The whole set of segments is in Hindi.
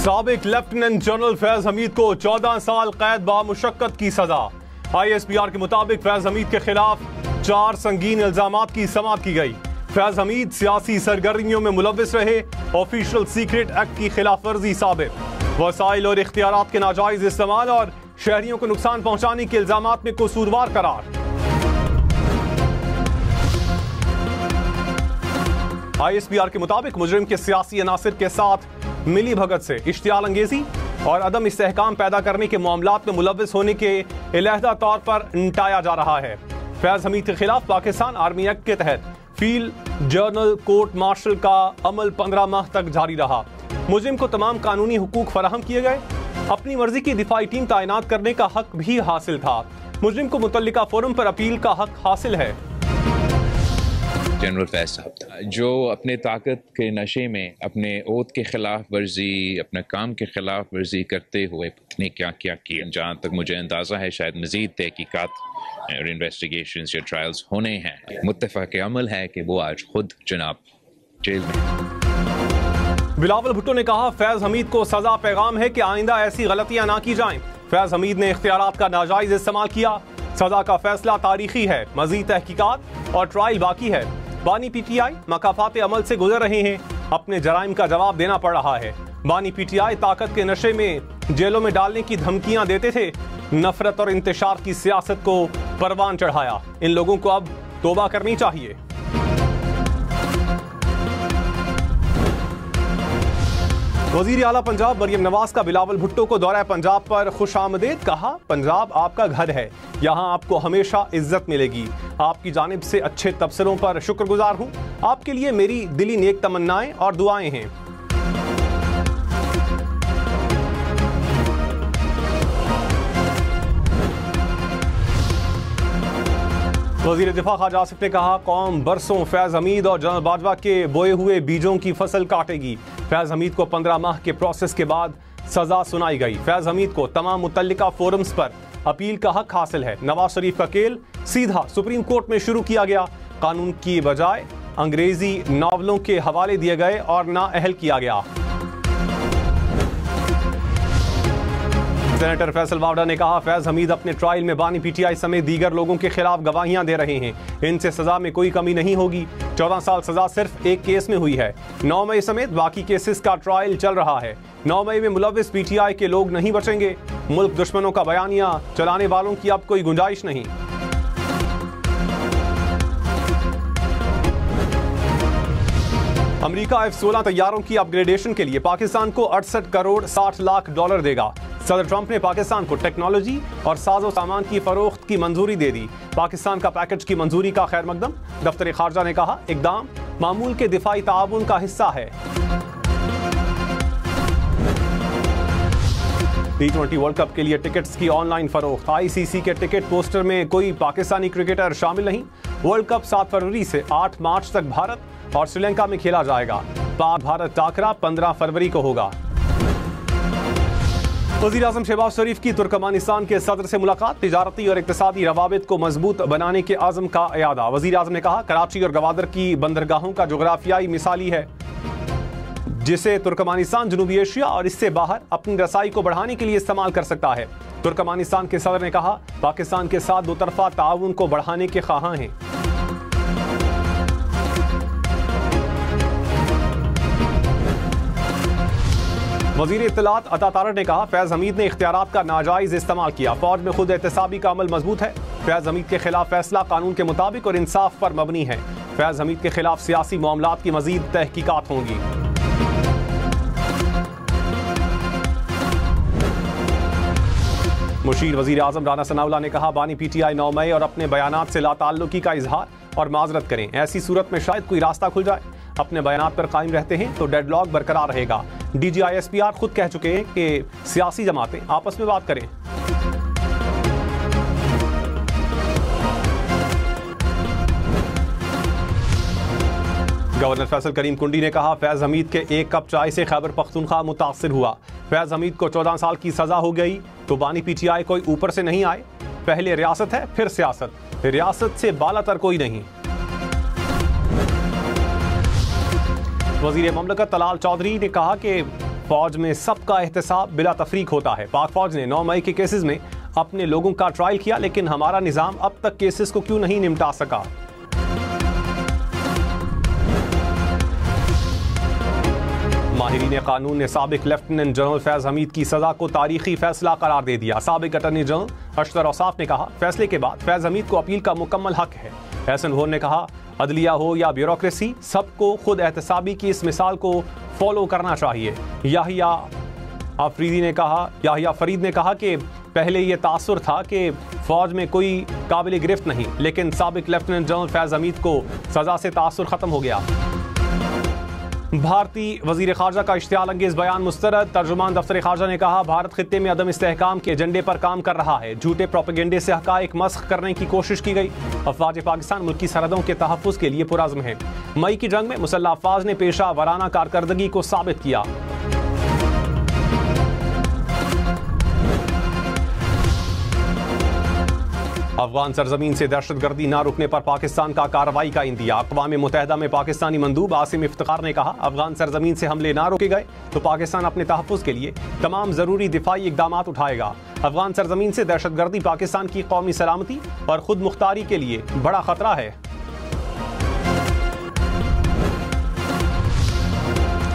साबिक लेफ्टिनेंट जनरल फैज हमीद को 14 साल कैद बामुशक्कत की सजा। ISPR के मुताबिक फैज हमीद के खिलाफ 4 संगीन इल्जामात की समाअत की गई। फैज हमीद सियासी सरगर्मियों में मुलव्विस रहे, ऑफिशियल सीक्रेट एक्ट की खिलाफ वर्जी साबित, वसाइल और इख्तियारात के नाजायज इस्तेमाल और शहरियों को नुकसान पहुंचाने के इल्जामात में कसूरवार करार। ISPR के मुताबिक मुजरिम के सियासी अनासिर के साथ मिली भगत से इश्तियाल अंगेजी और अदम इस्तेहकाम पैदा करने के मामलात में मुलव्विस होने के इलहदा तौर पर निपटाया जा रहा है। फैज हमीद के खिलाफ पाकिस्तान आर्मी एक्ट के तहत फील्ड जर्नल कोर्ट मार्शल का अमल 15 माह तक जारी रहा। मुजरिम को तमाम कानूनी हुकूक फराहम किए गए। अपनी मर्जी की दिफाई टीम तैनात करने का हक भी हासिल था। मुजरिम को मुतल्लिका फोरम पर अपील का हक हासिल है। जनरल फैज साहब था जो अपने ताकत के नशे में अपने ओथ के खिलाफ वर्जी, अपने काम के खिलाफ वर्जी करते हुए पत्नी क्या क्या किया। जहाँ तक मुझे अंदाज़ा है शायद मज़ीद तहकीकात और इन्वेस्टिगेशन या ट्रायल्स होने हैं। मुत्तफ़क़ अमल है कि वो आज खुद जनाब जेल में। बिलावल भुट्टो ने कहा फैज हमीद को सजा पैगाम है कि आइंदा ऐसी गलतियां ना की जाएं। फैज हमीद ने इख्तियारात का नाजायज इस्तेमाल किया। सजा का फैसला तारीखी है, मज़ीद तहकीकात और ट्रायल बाकी है। बानी PTI मकाफात अमल से गुजर रहे हैं, अपने जराइम का जवाब देना पड़ रहा है। बानी PTI ताकत के नशे में जेलों में डालने की धमकियां देते थे, नफरत और इंतशार की सियासत को परवान चढ़ाया। इन लोगों को अब तौबा करनी चाहिए। वजीर आला पंजाब मरियम नवाज का बिलावल भुट्टो को दौरा पंजाब पर खुशामदीद। कहा पंजाब आपका घर है, यहाँ आपको हमेशा इज्जत मिलेगी। आपकी जानिब से अच्छे तबसरों पर शुक्रगुजार हूँ। आपके लिए मेरी दिली नेक तमन्नाएं और दुआएं हैं। वजीर दिफा ख्वाजा आसिफ ने कहा कौम बरसों फैज हमीद और जनरल बाजवा के बोए हुए बीजों की फसल काटेगी। फैज हमीद को 15 माह के प्रोसेस के बाद सजा सुनाई गई। फैज हमीद को तमाम मुतल्लिका फोरम्स पर अपील का हक हासिल है। नवाज शरीफ का केल सीधा सुप्रीम कोर्ट में शुरू किया गया। कानून की बजाय अंग्रेजी नावलों के हवाले दिए गए और नाअहल किया गया। सेनेटर फैसल वावडा ने कहा फैज हमीद अपने ट्रायल में बानी PTI समेत दीगर लोगों के खिलाफ गवाहियां दे रहे हैं। इनसे सजा में कोई कमी नहीं होगी। 14 साल सजा सिर्फ एक केस में हुई है। 9 मई समेत बाकी केसेस का ट्रायल चल रहा है। 9 मई में मुलव्विस PTI के लोग नहीं बचेंगे। मुल्क दुश्मनों का बयानिया चलाने वालों की अब कोई गुंजाइश नहीं। अमेरिका F-16 तैयारों की अपग्रेडेशन के लिए पाकिस्तान को 68 करोड़ 60 लाख डॉलर देगा। सदर ट्रंप ने पाकिस्तान को टेक्नोलॉजी और साजो सामान की फरोख्त की मंजूरी दे दी। पाकिस्तान का पैकेज की मंजूरी का खैर मकदम। दफ्तर खारजा ने कहा इकदाम मामूल के दिफाई ताउन का हिस्सा है। T20 वर्ल्ड कप के लिए टिकट्स की ऑनलाइन फरोख्त। ICC के टिकट पोस्टर में कोई पाकिस्तानी क्रिकेटर शामिल नहीं। वर्ल्ड कप 7 फरवरी से 8 मार्च तक भारत और श्रीलंका में खेला जाएगा। पाक भारत टाकरा 15 फरवरी को होगा। वज़ीर आज़म शहबाज शरीफ की तुर्कमानिस्तान के सदर से मुलाकात। तिजारती और इक़्तिसादी रवाबित को मजबूत बनाने के आज़म का इयादा। वज़ीर आज़म ने कहा कराची और गवादर की बंदरगाहों का जोग्राफियाई मिसाली है, जिसे तुर्कमानिस्तान जनूबी एशिया और इससे बाहर अपनी रसाई को बढ़ाने के लिए इस्तेमाल कर सकता है। तुर्कमानिस्तान के सदर ने कहा पाकिस्तान के साथ दोतरफा ताउन को बढ़ाने के ख्वाहां हैं। वज़ीर इत्तलात अता तारड़ ने कहा फैज हमीद ने इख्तियारात का नाजायज इस्तेमाल किया। फौज में खुद एहतसाबी का अमल मजबूत है। फैज हमीद के खिलाफ फैसला कानून के मुताबिक और इंसाफ पर मबनी है। फैज हमीद के खिलाफ सियासी मामलात की मजीद तहकीकात होंगी। मुशीर वज़ीर आज़म राना सनाउल्लाह ने कहा बानी PTI 9 मई और अपने बयानात से लाताल्लुकी का इजहार और माजरत करें। ऐसी सूरत में शायद कोई रास्ता खुल जाए। अपने बयानात पर कायम रहते हैं तो डेडलॉक बरकरार रहेगा। DG ISPR खुद कह चुके हैं कि सियासी जमातें आपस में बात करें। गवर्नर फैसल करीम कुंडी ने कहा फैज हमीद के 1 कप चाय से खैबर पख्तूनख्वा मुतासिर हुआ। फैज हमीद को 14 साल की सजा हो गई तो बानी PTI कोई ऊपर से नहीं आए। पहले रियासत है फिर सियासत, रियासत से बालातर कोई नहीं। वजीर ममलकत तलाल चौधरी ने कहा कि फौज में सबका एहतसाब बिला तफरीक होता है। पाक फौज ने 9 मई के केसेस में अपने लोगों का ट्रायल किया, लेकिन हमारा निजाम अब तक केसेस को क्यों नहीं निपटा सका। माहिरीन कानून ने साबिक लेफ्टिनेंट जनरल फैज हमीद की सजा को तारीखी फैसला करार दे दिया। साबिक अटॉर्नी जनरल अशतर औसाफ ने कहा, फैसले के बाद फैज हमीद को अपील का मुकम्मल हक है। एहसन नूर ने कहा, अदलिया हो या ब्यूरोक्रेसी, सबको खुद एहतसाबी की इस मिसाल को फॉलो करना चाहिए। याहिया फरीद ने कहा कि पहले ये तासुर था कि फौज में कोई काबिल गिरफ्त नहीं, लेकिन साबिक लेफ्टिनेंट जनरल फैज हमीद को सजा से तासुर खत्म हो गया। भारतीय वजीर खारजा का इश्तियाल अंगेज बयान मुस्तरद। तर्जुमान दफ्तर खारजा ने कहा, भारत खित्ते में अदम इस्तेहकाम के एजेंडे पर काम कर रहा है। झूठे प्रोपेगेंडे से हकाइक मस्ख करने की कोशिश की गई। अफवाज पाकिस्तान मुल्क की सरहदों के तहफ़्फ़ुज़ के लिए पुरज़्म है। मई की जंग में मुसल्लह अफवाज ने पेशा वराना कारकर्दगी को साबित किया। अफगान सरजमीन से दहशतगर्दी न रुकने पर पाकिस्तान का कार्रवाई का इंदिया। अक़वाम मुत्तहिदा में पाकिस्तानी मंदूब आसिम इफ्तिखार ने कहा, अफगान सरजमीन से हमले ना रोके गए तो पाकिस्तान अपने तहफ़्फ़ुज़ के लिए तमाम ज़रूरी दिफाई इक़दाम उठाएगा। अफगान सरजमीन से दहशतगर्दी पाकिस्तान की कौमी सलामती और खुद मुख्तारी के लिए बड़ा खतरा है।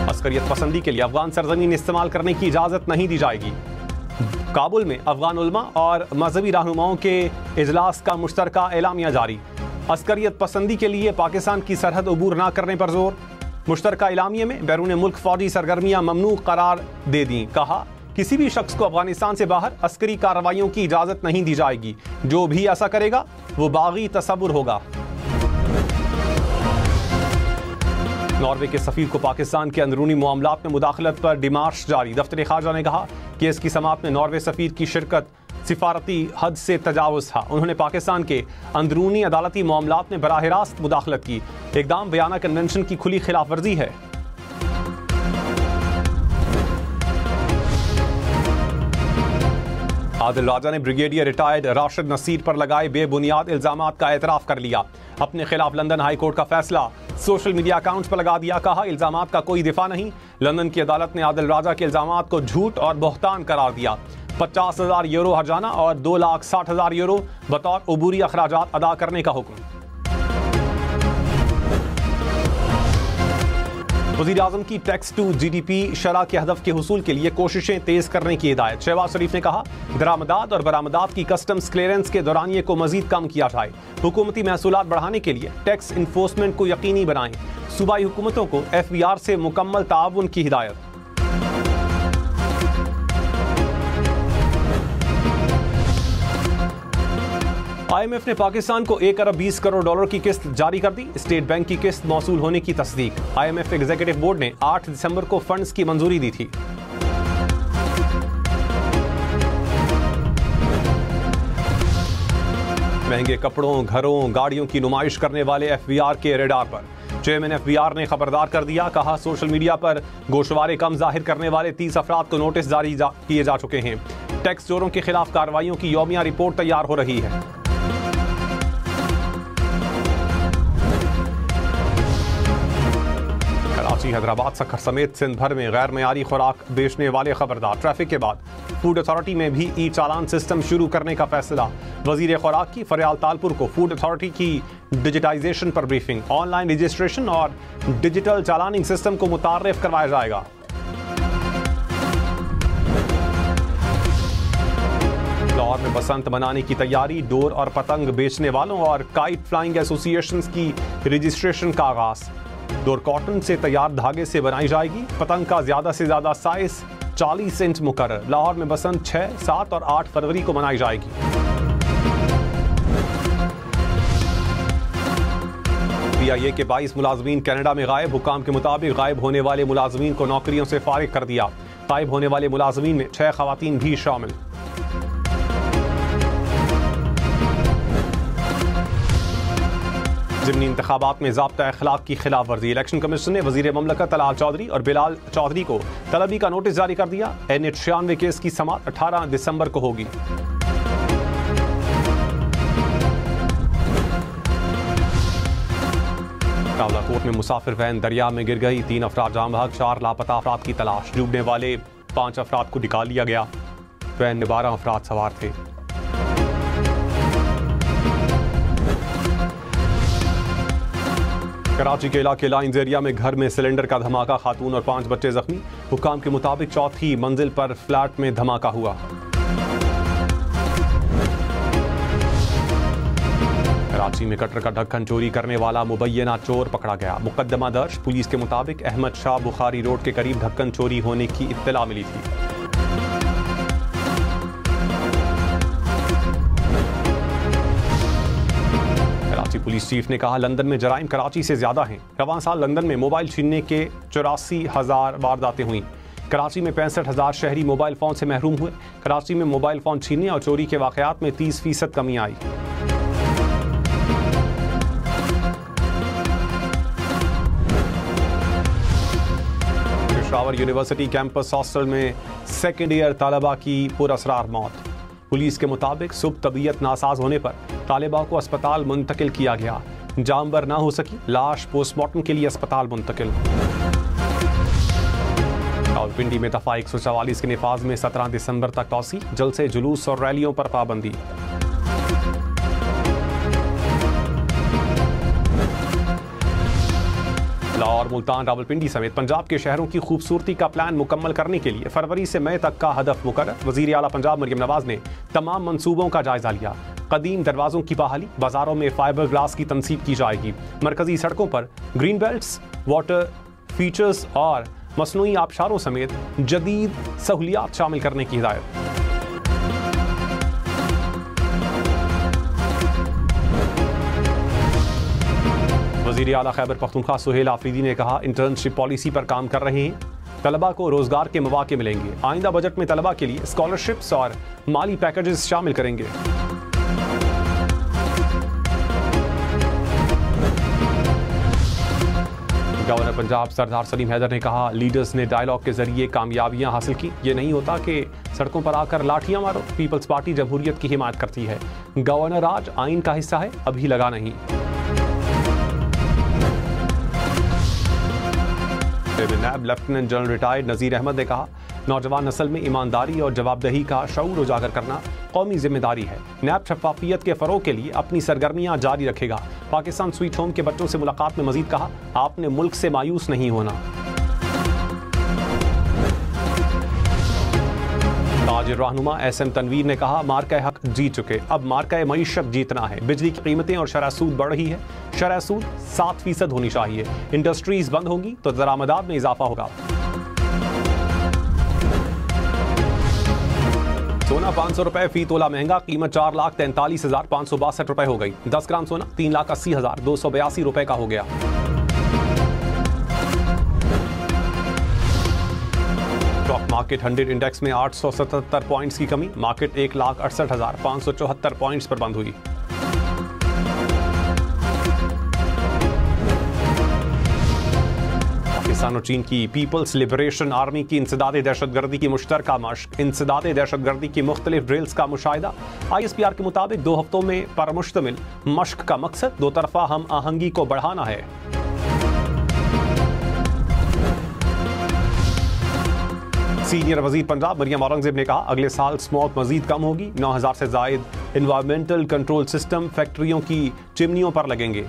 अस्करियत पसंदी के लिए अफगान सरजमीन इस्तेमाल करने की इजाज़त नहीं दी जाएगी। काबुल में अफगान उलमा और मजहबी रहनुमाओं के इजलास का मुश्तरका एलामिया जारी। अस्करियत पसंदी के लिए पाकिस्तान की सरहद अबूर न करने पर जोर। मुश्तरका एलामिया में बैरून मुल्क फौजी सरगर्मियां ममनू करार दे दी। कहा, किसी भी शख्स को अफगानिस्तान से बाहर अस्करी कार्रवाइयों की इजाज़त नहीं दी जाएगी। जो भी ऐसा करेगा वो बागी तसव्वुर होगा। नॉर्वे के सफीर को पाकिस्तान के अंदरूनी मामलात में मुदाखलत पर डिमार्श जारी। दफ्तर खारजा ने कहा, केस की समाअत में नॉर्वे सफीर की शिरकत सिफारती हद से तजावुज़ था। उन्होंने पाकिस्तान के अंदरूनी अदालती मामलात में बराह रास्त मुदाखलत की। इक़दाम बयाना कन्वेंशन की खुली खिलाफ वर्जी है। आदिल राजा ने ब्रिगेडियर रिटायर्ड राशिद नसीर पर लगाए बेबुनियाद इल्जामात का एतराफ़ कर लिया। अपने खिलाफ लंदन हाई कोर्ट का फैसला सोशल मीडिया अकाउंट्स पर लगा दिया। कहा, इल्जामात का कोई दिफा नहीं। लंदन की अदालत ने आदिल राजा के इल्जामात को झूठ और बहतान करार दिया। 50,000 यूरो हर्जाना और 2,60,000 यूरो बतौर अबूरी अखराजात अदा करने का हुक्म। वज़ीर आज़म की टैक्स टू GDP शरह के हदफ के हुसूल के लिए कोशिशें तेज करने की हिदायत। शहबाज शरीफ ने कहा, दरामदात और बरामदात की कस्टम्स क्लियरेंस के दौरानिये को मजीद कम किया जाए। हुकूमती महसूलात बढ़ाने के लिए टैक्स इन्फोर्समेंट को यकीनी बनाएं। सूबाई हुकूमतों को FBR से मुकम्मल ताउन की हिदायत। IMF ने पाकिस्तान को 1 अरब 20 करोड़ डॉलर की किस्त जारी कर दी। स्टेट बैंक की किस्त मौसूल होने की तस्दीक। IMF एग्जीक्यूटिव बोर्ड ने 8 दिसंबर को फंड्स की मंजूरी दी थी। महंगे कपड़ों, घरों, गाड़ियों की नुमाइश करने वाले FBR के रेडार पर। चेयरमैन FBR ने खबरदार कर दिया। कहा, सोशल मीडिया पर गोशवारे कम जाहिर करने वाले 30 अफराद को नोटिस जारी किए जा चुके हैं। टैक्स चोरों के खिलाफ कार्रवाइयों की यौमिया रिपोर्ट तैयार हो रही है। कराची, हैदराबाद, सखर समेत सिंध भर में गैर मयारी खुराक बेचने वाले खबरदार। ट्रैफिक के बाद फूड अथॉरिटी में भी ई चालान सिस्टम शुरू करने का फैसला। वजीर खुराक की फरियाल तालपुर को फूड अथॉरिटी की डिजिटाइजेशन पर ब्रीफिंग। ऑनलाइन रजिस्ट्रेशन और डिजिटल चालानिंग सिस्टम को मुतारिफ करवाया जाएगा। लाहौर में बसंत मनाने की तैयारी। डोर और पतंग बेचने वालों और काइट फ्लाइंग एसोसिएशंस की रजिस्ट्रेशन का आगाज। डोर कॉटन से तैयार धागे से बनाई जाएगी। पतंग का ज्यादा से ज्यादा साइज 40 इंच मुकर्रर। लाहौर में बसंत 6, 7 और 8 फरवरी को मनाई जाएगी। PIA के 22 मुलाजमीन कनाडा में गायब। हुकाम के मुताबिक गायब होने वाले मुलाजमीन को नौकरियों से फारिग कर दिया। गायब होने वाले मुलाजमीन में 6 खवातीन भी शामिल। ज़िमनी इंतखाबात में ज़ाब्ता अखलाक की खिलाफ वर्जी। इलेक्शन कमीशन ने वजीर ममलकत तलाल चौधरी और बिलाल चौधरी को तलबी का नोटिस जारी कर दिया। NH96 केस की समाअत 18 दिसंबर को होगी। रावलाकोट में मुसाफिर वैन दरिया में गिर गई, 3 अफराद जाम बहक, 4 लापता अफराद की तलाश। डूबने वाले 5 अफराद को निकाल लिया गया। वैन में 12 अफराद सवार थे। कराची के इलाके लाइन्स एरिया में घर में सिलेंडर का धमाका, खातून और 5 बच्चे जख्मी। हुकाम के मुताबिक चौथी मंजिल पर फ्लैट में धमाका हुआ। कराची में कटर का ढक्कन चोरी करने वाला मुबैना चोर पकड़ा गया। मुकदमा दर्ज। पुलिस के मुताबिक अहमद शाह बुखारी रोड के करीब ढक्कन चोरी होने की इत्तला मिली थी। कराची पुलिस चीफ ने कहा, लंदन में जराइम कराची से ज्यादा हैं। रवां साल लंदन में मोबाइल छीनने के 84,000 वारदातें हुई। कराची में 65,000 शहरी मोबाइल फोन से महरूम हुए। कराची में मोबाइल फोन छीनने और चोरी के वाकयात में 30% कमी आई। पेशावर यूनिवर्सिटी कैंपस हॉस्टल में सेकेंड ईयर तालिबा की पुरअसरार मौत। पुलिस के मुताबिक सुबह तबीयत नासाज होने पर तालिबा को अस्पताल मुंतकिल किया गया। जानबर ना हो सकी, लाश पोस्टमार्टम के लिए अस्पताल मुंतकिल। रावलपिंडी में दफा 144 के निफाज में 17 दिसंबर तक तौसी। जलसे, जुलूस और रैलियों पर पाबंदी। लाहौर, मुल्तान, रावलपिंडी समेत पंजाब के शहरों की खूबसूरती का प्लान मुकम्मल करने के लिए फरवरी से मई तक का हदफ मुकर्रर। वज़ीर आला पंजाब मरियम नवाज ने तमाम मंसूबों का जायजा लिया। कदीम दरवाजों की बहाली, बाजारों में फाइबर ग्लास की तनसीब की जाएगी। मरकजी सड़कों पर ग्रीन बेल्ट्स, वाटर फीचर्स और मसनूई आबशारों समेत जदीद सहूलियात शामिल करने की हिदायत। वज़ीर आला खैबर पख्तूनख्वा सुहेल आफरीदी ने कहा, इंटर्नशिप पॉलिसी पर काम कर रहे हैं। तलबा को रोजगार के मौके मिलेंगे। आइंदा बजट में तलबा के लिए स्कॉलरशिप्स और माली पैकेजेस शामिल करेंगे। गवर्नर पंजाब सरदार सलीम हैदर ने कहा, लीडर्स ने डायलॉग के जरिए कामयाबियां हासिल की। ये नहीं होता कि सड़कों पर आकर लाठियां मारो। पीपल्स पार्टी जमहूरियत की हिमायत करती है। गवर्नर आज आइन का हिस्सा है, अभी लगा नहीं। नायब लेफ्टिनेंट जनरल रिटायर्ड नज़ीर अहमद ने कहा, नौजवान नस्ल में ईमानदारी और जवाबदेही का शऊर उजागर करना कौमी जिम्मेदारी है। नैब शफाफियत के फरोग के लिए अपनी सरगर्मियां जारी रखेगा। पाकिस्तान स्वीट होम के बच्चों से मुलाकात में मजीद कहा, आपने मुल्क से मायूस नहीं होना। ताजिर रहनुमा SM तनवीर ने कहा, मार्का हक जीत चुके, अब मार्का मईशत जीतना है। बिजली की कीमतें और शरह सूद बढ़ रही है। शरह सूद 7% होनी चाहिए। इंडस्ट्रीज बंद होंगी तो दरामदात में इजाफा होगा। सोना 500 रुपए फी तोला महंगा, कीमत 4,43,562 रुपए हो गई। 10 ग्राम सोना 3,80,282 रुपए का हो गया। स्टॉक मार्केट 100 इंडेक्स में 877 पॉइंट्स की कमी। मार्केट 1,68,574 पॉइंट्स पर बंद हुई। पाकिस्तान और चीन की पीपल्स लिबरेशन आर्मी की इंसदादे दहशतगर्दी की मुश्तरका मश्क। इंसदादे दहशतगर्दी की मुख्तलिफ ड्रिल्स का मुशाहिदा। ISPR के मुताबिक 2 हफ्तों में पर मुश्तमिल मश्क का मकसद दो तरफा हम आहंगी को बढ़ाना है। सीनियर वजीर पंजाब मरियम औरंगजेब ने कहा, अगले साल स्मॉग मजीद कम होगी। 9,000 से जायद एनवायरमेंटल कंट्रोल सिस्टम फैक्ट्रियों की चिमनियों पर लगेंगे।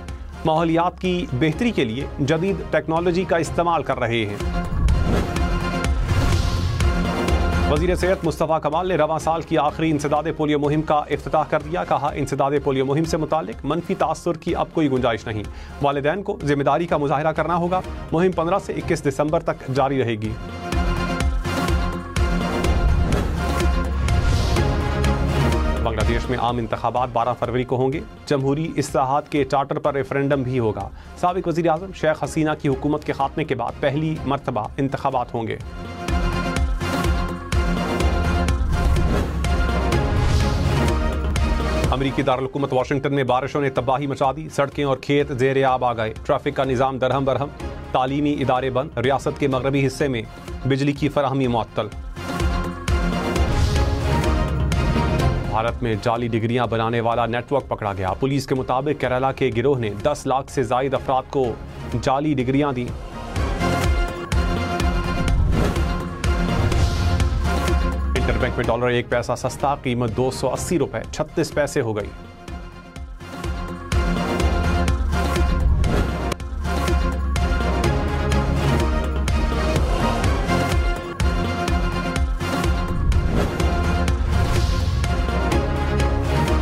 माहौलियात की बेहतरी के लिए जदीद टेक्नोलॉजी का इस्तेमाल कर रहे हैं। वजीर सेहत मुस्तफ़ा कमाल ने रवां साल की आखिरी इंसदादे पोलियो मुहिम का इफ्तिताह कर दिया। कहा, इंसदादे पोलियो मुहिम से मुतालिक मनफी तासुर की अब कोई गुंजाइश नहीं। वालिदैन को जिम्मेदारी का मुजाहिरा करना होगा। मुहिम 15 से 21 दिसंबर तक जारी रहेगी। बांग्लादेश में आम इंतखाबात 12 फरवरी को होंगे। जमहूरी इस्लाहात के चार्टर पर रेफरेंडम भी होगा। साबिक वज़ीर आज़म शेख हसीना की हुकूमत के खात्मे के बाद पहली मरतबा इंतखाबात होंगे। अमरीकी दारुल-हुकूमत वाशिंगटन में बारिशों ने तबाही मचा दी। सड़कें और खेत ज़ेरे आब आ गए। ट्रैफिक का निज़ाम दरहम बरहम। तालीमी इदारे बंद। रियासत के मगरबी हिस्से में बिजली की फराहमी मुअत्तल। भारत में जाली डिग्रियां बनाने वाला नेटवर्क पकड़ा गया। पुलिस के मुताबिक केरला के गिरोह ने 10 लाख से जायद अफराद को जाली डिग्रियां दी। इंटरबैंक में डॉलर 1 पैसा सस्ता, कीमत 280 रुपए 36 पैसे हो गई।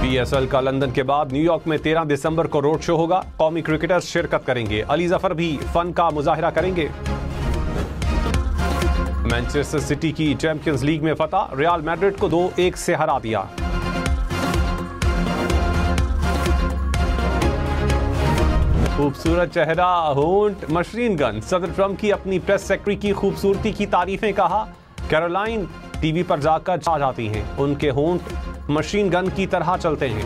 PSL का लंदन के बाद न्यूयॉर्क में 13 दिसंबर को रोड शो होगा। कौमी क्रिकेटर्स शिरकत करेंगे। अली जफर भी फन का मुजाहिरा करेंगे। मैनचेस्टर सिटी की चैंपियंस लीग में फतह, रियल मैड्रिड को 2-1 से हरा दिया। खूबसूरत चेहरा, होंठ, मशीन गन। सदर ट्रंप की अपनी प्रेस सेक्रेटरी की खूबसूरती की तारीफें। कहा, कैरोलाइन टीवी पर जाकर छा जाती हैं। उनके होंठ मशीन गन की तरह चलते हैं।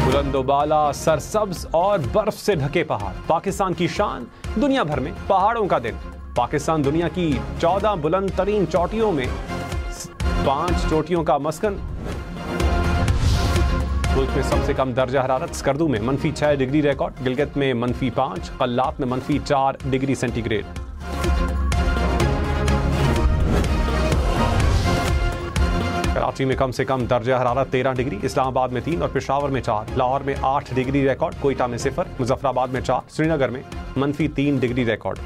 बुलंदोबाला, सरसब्ज और बर्फ से ढके पहाड़। पाकिस्तान की शान, दुनिया भर में पहाड़ों का दिन। पाकिस्तान दुनिया की 14 बुलंद तरीन चोटियों में 5 चोटियों का मस्कन। मुल्क में सबसे कम दर्जा हरारत स्कर्दू में -6 डिग्री रिकॉर्ड, गिलगित में -5, कल्लात में -4 डिग्री सेंटीग्रेड। कराची में कम से कम दर्जा हरारत 13 डिग्री, इस्लामाबाद में 3 और पेशावर में 4, लाहौर में 8 डिग्री रिकॉर्ड, कोयटा में 0, मुजफ्फराबाद में 4, श्रीनगर में -3 डिग्री रिकॉर्ड।